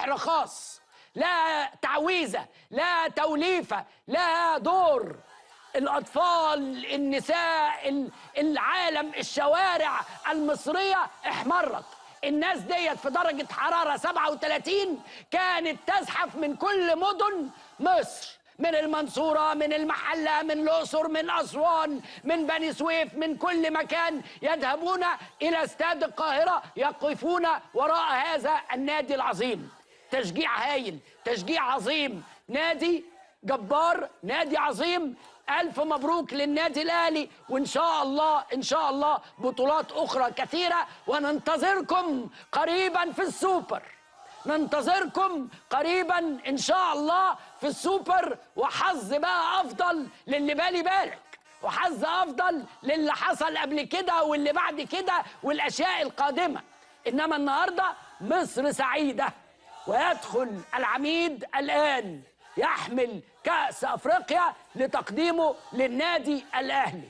سحر خاص، لا تعويذة، لا توليفة، لا دور. الأطفال، النساء، العالم، الشوارع المصرية احمرت. الناس ديت في درجة حرارة 37 كانت تزحف من كل مدن مصر، من المنصورة، من المحلة، من الأقصر، من أسوان، من بني سويف، من كل مكان يذهبون إلى استاد القاهرة، يقفون وراء هذا النادي العظيم. تشجيع هايل، تشجيع عظيم، نادي جبار، نادي عظيم. ألف مبروك للنادي الأهلي، وإن شاء الله إن شاء الله بطولات أخرى كثيرة، وننتظركم قريبا في السوبر. ننتظركم قريبا إن شاء الله في السوبر، وحظ بقى أفضل للي بالي بالك، وحظ أفضل للي حصل قبل كده واللي بعد كده والأشياء القادمة. إنما النهاردة مصر سعيدة، ويدخل العميد الآن يحمل كأس أفريقيا لتقديمه للنادي الأهلي.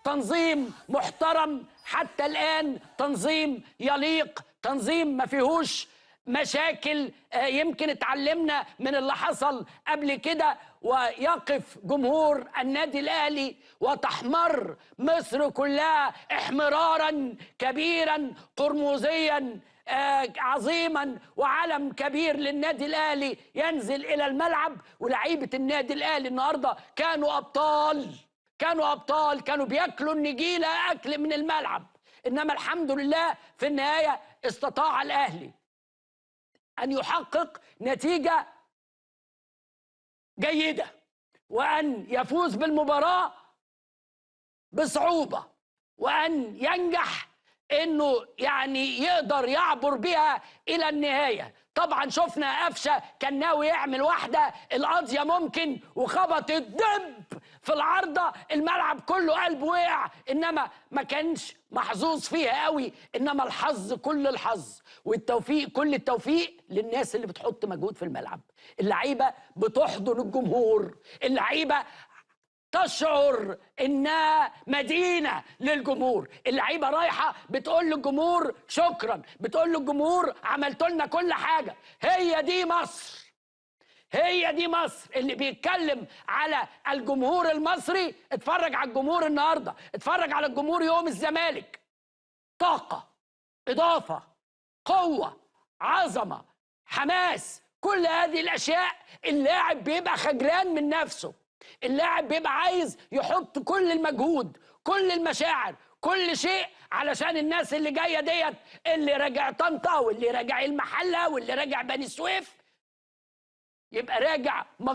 تنظيم محترم حتى الآن، تنظيم يليق، تنظيم ما فيهوش مشاكل. يمكن اتعلمنا من اللي حصل قبل كده، ويقف جمهور النادي الأهلي وتحمر مصر كلها احمرارا كبيرا قرمزيا عظيما، وعلم كبير للنادي الأهلي ينزل إلى الملعب. ولاعيبة النادي الأهلي النهاردة كانوا أبطال، كانوا أبطال، كانوا بياكلوا النجيلة أكل من الملعب. إنما الحمد لله في النهاية استطاع الأهلي أن يحقق نتيجة جيدة، وأن يفوز بالمباراة بصعوبة، وأن ينجح إنه يعني يقدر يعبر بها إلى النهاية. طبعا شفنا قفشة كان ناوي يعمل واحدة القاضية ممكن، وخبط الدب في العارضة، الملعب كله قلب وقع، إنما ما كانش محظوظ فيها قوي. إنما الحظ كل الحظ، والتوفيق كل التوفيق للناس اللي بتحط مجهود في الملعب. اللعيبة بتحضن الجمهور، اللعيبة تشعر انها مدينه للجمهور، اللعيبه رايحه بتقول للجمهور شكرا، بتقول للجمهور عملتوا لنا كل حاجه. هي دي مصر، هي دي مصر. اللي بيتكلم على الجمهور المصري، اتفرج على الجمهور النهارده، اتفرج على الجمهور يوم الزمالك. طاقه، اضافه، قوه، عظمه، حماس، كل هذه الاشياء. اللاعب بيبقى خجلان من نفسه، اللاعب بيبقى عايز يحط كل المجهود، كل المشاعر، كل شيء، علشان الناس اللي جايه ديت، اللي راجع طنطا واللي راجع المحله واللي راجع بني سويف، يبقى راجع